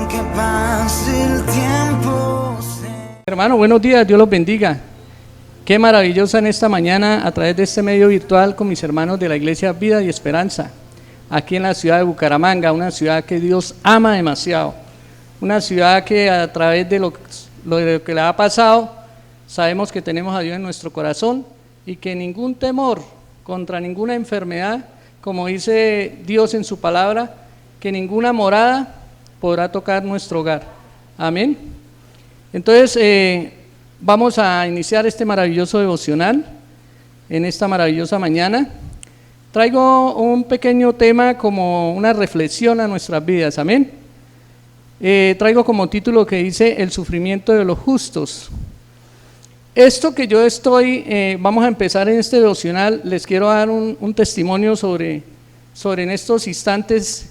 aunque pase el tiempo. Hermano, buenos días, Dios los bendiga. Qué maravillosa en esta mañana a través de este medio virtual con mis hermanos de la Iglesia Vida y Esperanza, aquí en la ciudad de Bucaramanga, una ciudad que Dios ama demasiado, una ciudad que a través de lo que le ha pasado, sabemos que tenemos a Dios en nuestro corazón y que ningún temor contra ninguna enfermedad, como dice Dios en su palabra, que ninguna morada podrá tocar nuestro hogar. Amén. Entonces, vamos a iniciar este maravilloso devocional en esta maravillosa mañana. Traigo un pequeño tema como una reflexión a nuestras vidas, amén. Traigo como título que dice el sufrimiento de los justos. Esto que yo vamos a empezar en este devocional, les quiero dar un testimonio sobre en estos instantes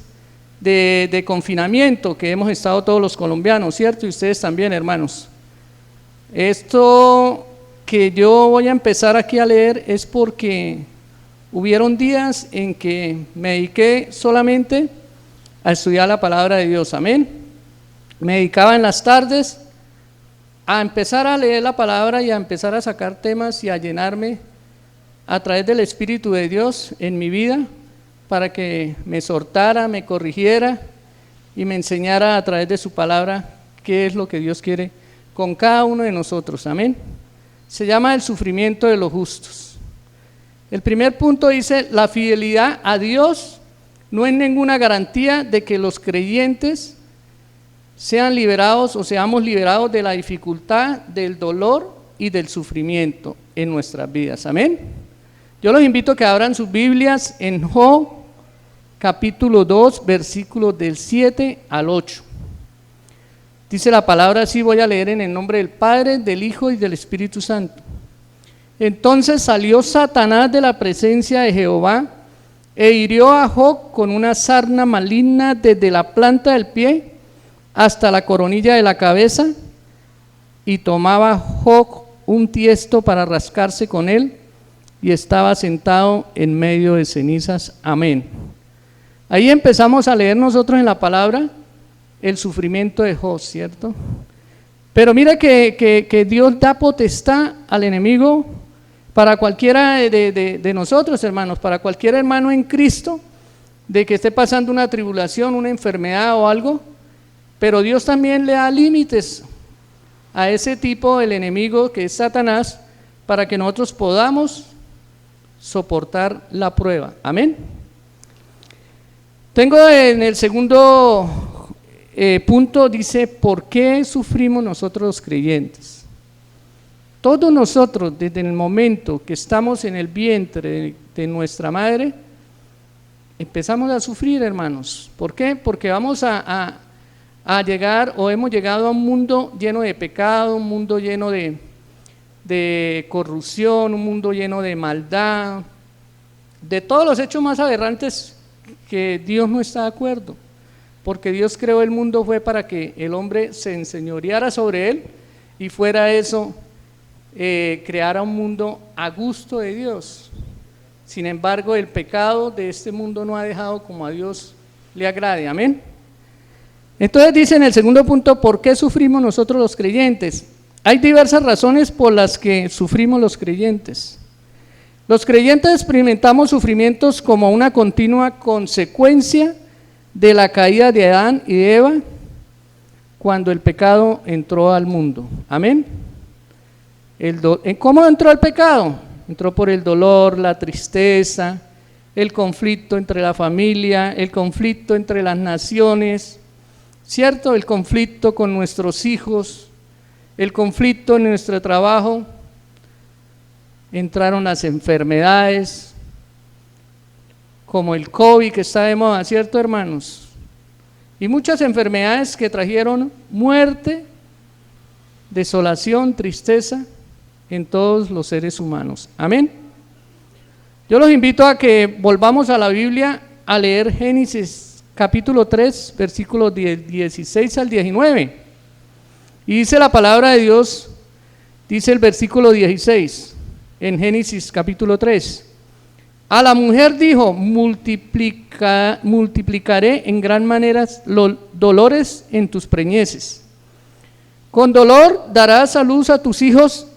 de confinamiento que hemos estado todos los colombianos, ¿cierto? Y ustedes también, hermanos. Esto que yo voy a empezar aquí a leer es porque hubieron días en que me dediqué solamente a estudiar la palabra de Dios, amén. Me dedicaba en las tardes a empezar a leer la palabra y a empezar a sacar temas y a llenarme a través del Espíritu de Dios en mi vida para que me exhortara, me corrigiera y me enseñara a través de su palabra qué es lo que Dios quiere con cada uno de nosotros, amén. Se llama el sufrimiento de los justos. El primer punto dice, la fidelidad a Dios no es ninguna garantía de que los creyentes sean liberados o seamos liberados de la dificultad, del dolor y del sufrimiento en nuestras vidas, amén. Yo los invito a que abran sus Biblias en Job capítulo 2, versículos del 7 al 8. Dice la palabra así, voy a leer en el nombre del Padre, del Hijo y del Espíritu Santo. Entonces salió Satanás de la presencia de Jehová e hirió a Job con una sarna maligna desde la planta del pie hasta la coronilla de la cabeza, y tomaba Job un tiesto para rascarse con él, y estaba sentado en medio de cenizas. Amén. Ahí empezamos a leer nosotros en la palabra el sufrimiento de Job, ¿cierto? Pero mira que Dios da potestad al enemigo para cualquiera de nosotros, hermanos, para cualquier hermano en Cristo, de que esté pasando una tribulación, una enfermedad o algo, pero Dios también le da límites a ese tipo del enemigo que es Satanás, para que nosotros podamos soportar la prueba, amén. Tengo en el segundo punto, dice, ¿por qué sufrimos nosotros los creyentes? Todos nosotros, desde el momento que estamos en el vientre de nuestra madre, empezamos a sufrir, hermanos. ¿Por qué? Porque vamos a llegar, o hemos llegado a un mundo lleno de pecado, un mundo lleno de corrupción, un mundo lleno de maldad, de todos los hechos más aberrantes que Dios no está de acuerdo, porque Dios creó el mundo fue para que el hombre se enseñoreara sobre él y fuera eso, creara un mundo a gusto de Dios. Sin embargo, el pecado de este mundo no ha dejado como a Dios le agrade, amén. Entonces dice en el segundo punto, ¿por qué sufrimos nosotros los creyentes? Hay diversas razones por las que sufrimos los creyentes. Los creyentes experimentamos sufrimientos como una continua consecuencia de la caída de Adán y de Eva cuando el pecado entró al mundo, amén. ¿Cómo entró el pecado? Entró por el dolor, la tristeza, el conflicto entre la familia, el conflicto entre las naciones, ¿cierto? El conflicto con nuestros hijos, el conflicto en nuestro trabajo, entraron las enfermedades, como el COVID que está de moda, ¿cierto, hermanos? Y muchas enfermedades que trajeron muerte, desolación, tristeza en todos los seres humanos, amén. Yo los invito a que volvamos a la Biblia a leer Génesis capítulo 3, versículos 16 al 19. Y dice la palabra de Dios, dice el versículo 16, en Génesis capítulo 3. A la mujer dijo, multiplicaré en gran manera los dolores en tus preñeces. Con dolor darás a luz a tus hijos,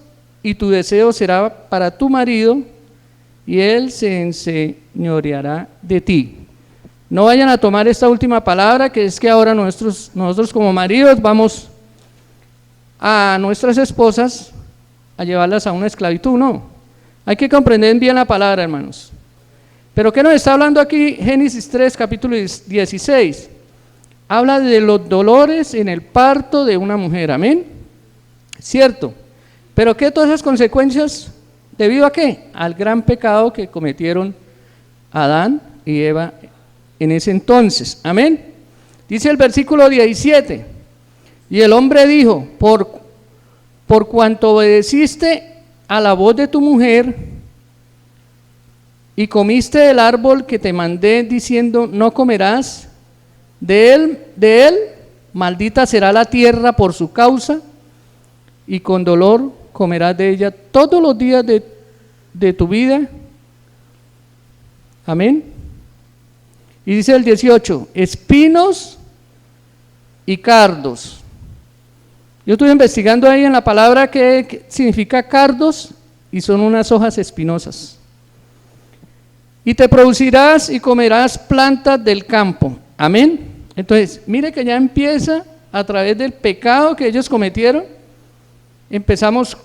y tu deseo será para tu marido, y él se enseñoreará de ti. No vayan a tomar esta última palabra, que es que ahora nosotros como maridos vamos a nuestras esposas a llevarlas a una esclavitud. No, hay que comprender bien la palabra, hermanos. Pero ¿qué nos está hablando aquí? Génesis 3, capítulo 16. Habla de los dolores en el parto de una mujer, amén. Cierto, pero ¿qué todas esas consecuencias? ¿Debido a qué? Al gran pecado que cometieron Adán y Eva en ese entonces, amén. Dice el versículo 17, y el hombre dijo, por cuanto obedeciste a la voz de tu mujer y comiste del árbol que te mandé diciendo, no comerás, de él maldita será la tierra por su causa, y con dolor comerás de ella todos los días de tu vida. Amén. Y dice el 18, espinos y cardos. Yo estuve investigando ahí en la palabra que significa cardos, y son unas hojas espinosas. Y te producirás y comerás plantas del campo. Amén. Entonces, mire que ya empieza a través del pecado que ellos cometieron, empezamos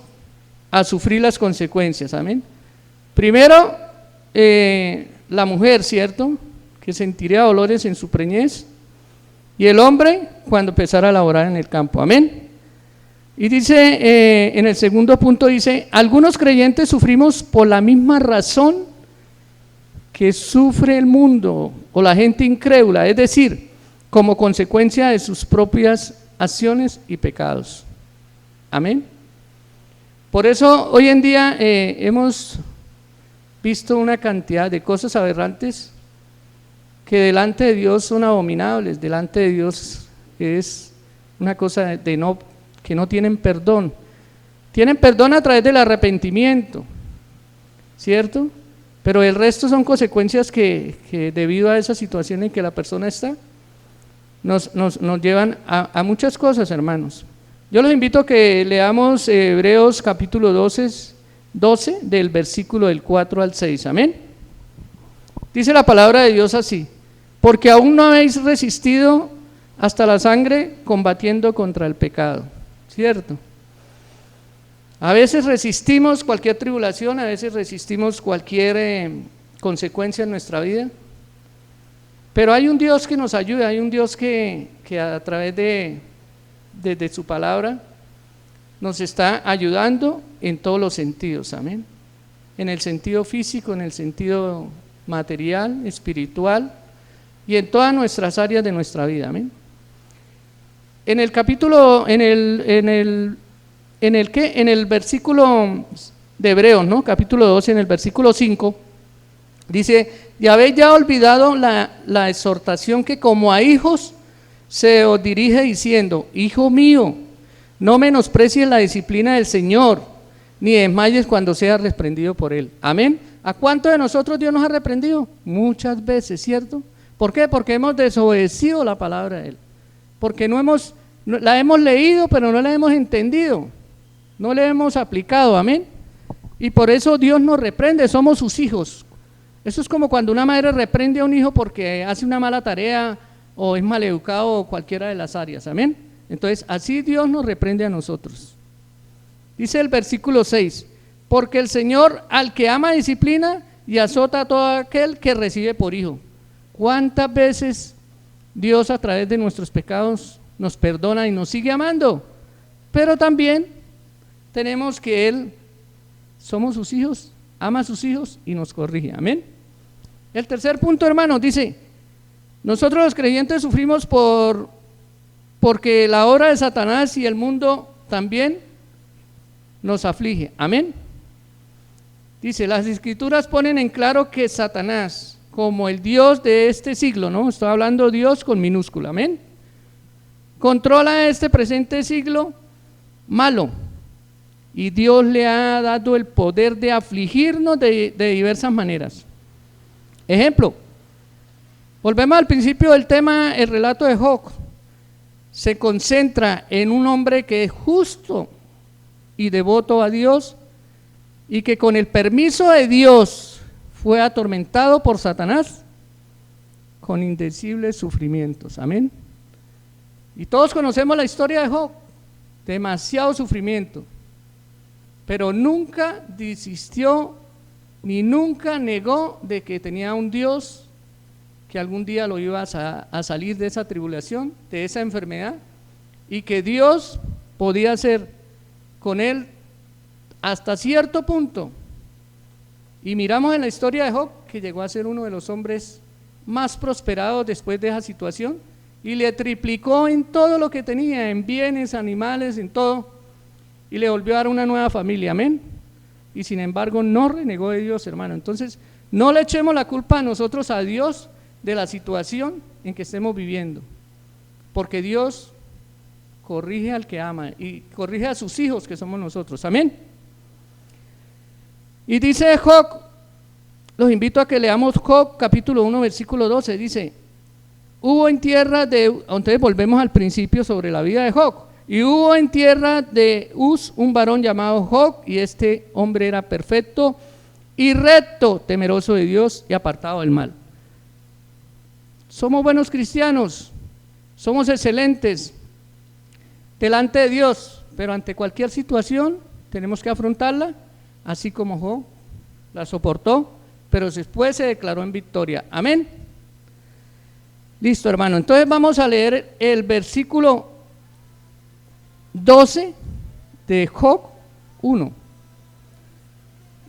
a sufrir las consecuencias. Amén. Primero, la mujer, ¿cierto?, que sentiría dolores en su preñez, y el hombre cuando empezara a laborar en el campo. Amén. Y dice, en el segundo punto dice, algunos creyentes sufrimos por la misma razón que sufre el mundo o la gente incrédula, es decir, como consecuencia de sus propias acciones y pecados. Amén. Por eso hoy en día hemos visto una cantidad de cosas aberrantes que delante de Dios son abominables, delante de Dios es una cosa que no tienen perdón. Tienen perdón a través del arrepentimiento, ¿cierto? Pero el resto son consecuencias que debido a esa situación en que la persona está, nos llevan a muchas cosas, hermanos. Yo los invito a que leamos Hebreos capítulo 12 del versículo del 4 al 6, amén. Dice la palabra de Dios así, porque aún no habéis resistido hasta la sangre combatiendo contra el pecado, ¿cierto? A veces resistimos cualquier tribulación, a veces resistimos cualquier consecuencia en nuestra vida, pero hay un Dios que nos ayuda, hay un Dios que a través de su palabra nos está ayudando en todos los sentidos, amén. En el sentido físico, en el sentido material, espiritual y en todas nuestras áreas de nuestra vida, amén. En el capítulo, en el versículo de Hebreos, ¿no? Capítulo 12, en el versículo 5, dice, y habéis ya olvidado la exhortación que como a hijos se os dirige diciendo, hijo mío, no menosprecies la disciplina del Señor, ni desmayes cuando seas reprendido por Él. Amén. ¿A cuántos de nosotros Dios nos ha reprendido? Muchas veces, ¿cierto? ¿Por qué? Porque hemos desobedecido la palabra de Él. Porque la hemos leído, pero no la hemos entendido. No la hemos aplicado, amén. Y por eso Dios nos reprende, somos sus hijos. Eso es como cuando una madre reprende a un hijo porque hace una mala tarea o es maleducado o cualquiera de las áreas, amén. Entonces, así Dios nos reprende a nosotros. Dice el versículo 6, porque el Señor al que ama disciplina y azota a todo aquel que recibe por hijo. ¿Cuántas veces Dios a través de nuestros pecados nos perdona y nos sigue amando? Pero también tenemos que Él, somos sus hijos, ama a sus hijos y nos corrige, amén. El tercer punto, hermanos, dice, nosotros los creyentes sufrimos porque la obra de Satanás y el mundo también nos aflige, amén. Dice, las escrituras ponen en claro que Satanás, como el Dios de este siglo, ¿no? Estoy hablando Dios con minúscula, amén. Controla este presente siglo malo y Dios le ha dado el poder de afligirnos de diversas maneras. Ejemplo, volvemos al principio del tema, el relato de Job. se concentra en un hombre que es justo y devoto a Dios y que con el permiso de Dios fue atormentado por Satanás con indecibles sufrimientos. Amén. Y todos conocemos la historia de Job, demasiado sufrimiento, pero nunca desistió ni nunca negó de que tenía un Dios que algún día lo iba a salir de esa tribulación, de esa enfermedad, y que Dios podía hacer con él hasta cierto punto. Y miramos en la historia de Job que llegó a ser uno de los hombres más prosperados después de esa situación, y le triplicó en todo lo que tenía, en bienes, animales, en todo, y le volvió a dar una nueva familia. Amén. Y sin embargo no renegó de Dios, hermano. Entonces no le echemos la culpa a nosotros, a Dios, de la situación en que estemos viviendo, porque Dios corrige al que ama y corrige a sus hijos, que somos nosotros. Amén. Y dice Job, los invito a que leamos Job capítulo 1 versículo 12, dice: hubo en tierra de, entonces volvemos al principio sobre la vida de Job, y hubo en tierra de Uz un varón llamado Job, y este hombre era perfecto y recto, temeroso de Dios y apartado del mal. Somos buenos cristianos, somos excelentes delante de Dios, pero ante cualquier situación tenemos que afrontarla, así como Job la soportó, pero después se declaró en victoria. Amén. Listo, hermano. Entonces vamos a leer el versículo 12 de Job 1.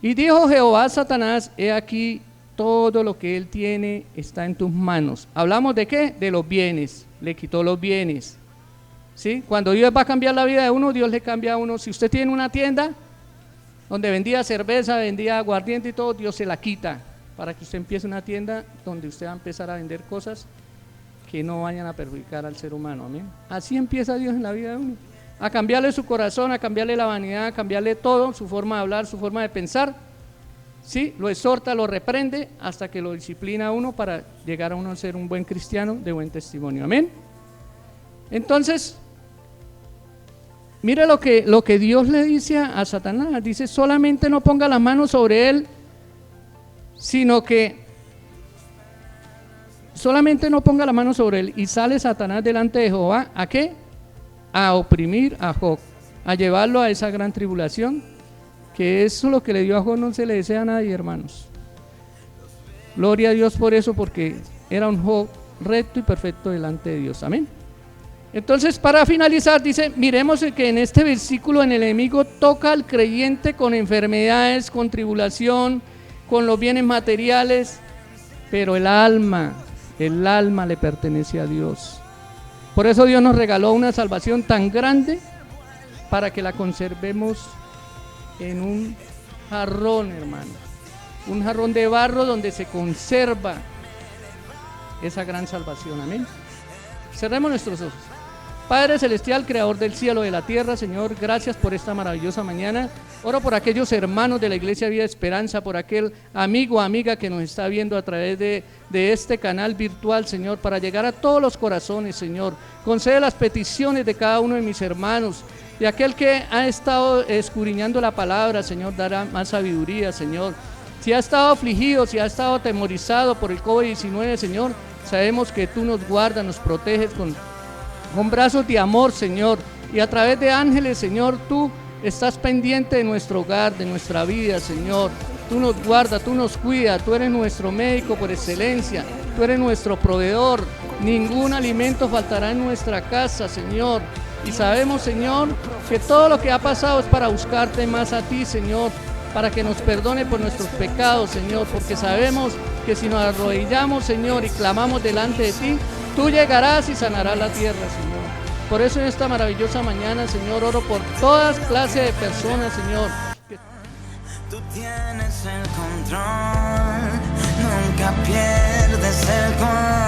Y dijo Jehová a Satanás: he aquí, todo lo que él tiene está en tus manos. ¿Hablamos de qué? De los bienes. Le quitó los bienes. ¿Sí? Cuando Dios va a cambiar la vida de uno, Dios le cambia a uno. Si usted tiene una tienda donde vendía cerveza, vendía aguardiente y todo, Dios se la quita para que usted empiece una tienda donde usted va a empezar a vender cosas que no vayan a perjudicar al ser humano. Amén. Así empieza Dios en la vida de uno, a cambiarle su corazón, a cambiarle la vanidad, a cambiarle todo, su forma de hablar, su forma de pensar. Sí, lo exhorta, lo reprende hasta que lo disciplina a uno para llegar a uno a ser un buen cristiano de buen testimonio. Amén. Entonces, mire lo que Dios le dice a Satanás. Dice: solamente no ponga las manos sobre él, sino que solamente no ponga la mano sobre él. Y sale Satanás delante de Jehová, ¿a qué? A oprimir a Job, a llevarlo a esa gran tribulación, que eso lo que le dio a Job no se le desea a nadie, hermanos. Gloria a Dios por eso, porque era un Job recto y perfecto delante de Dios. Amén. Entonces, para finalizar, dice, miremos que en este versículo el enemigo toca al creyente con enfermedades, con tribulación, con los bienes materiales, pero el alma le pertenece a Dios. Por eso Dios nos regaló una salvación tan grande para que la conservemos en un jarrón, hermano, un jarrón de barro donde se conserva esa gran salvación. Amén. Cerremos nuestros ojos. Padre celestial, creador del cielo y de la tierra, Señor, gracias por esta maravillosa mañana. Oro por aquellos hermanos de la Iglesia Vida Esperanza, por aquel amigo o amiga que nos está viendo a través de este canal virtual, Señor, para llegar a todos los corazones, Señor. Concede las peticiones de cada uno de mis hermanos, de aquel que ha estado escudriñando la palabra, Señor, dará más sabiduría, Señor. Si ha estado afligido, si ha estado atemorizado por el COVID-19, Señor, sabemos que tú nos guardas, nos proteges con brazos de amor, Señor, y a través de ángeles, Señor, tú estás pendiente de nuestro hogar, de nuestra vida, Señor. Tú nos guardas, tú nos cuidas, tú eres nuestro médico por excelencia, tú eres nuestro proveedor. Ningún alimento faltará en nuestra casa, Señor. Y sabemos, Señor, que todo lo que ha pasado es para buscarte más a ti, Señor, para que nos perdone por nuestros pecados, Señor, porque sabemos que si nos arrodillamos, Señor, y clamamos delante de ti, tú llegarás y sanarás la tierra, Señor. Por eso en esta maravillosa mañana, Señor, oro por todas clases de personas, Señor. Tú tienes el control, nunca pierdes el control.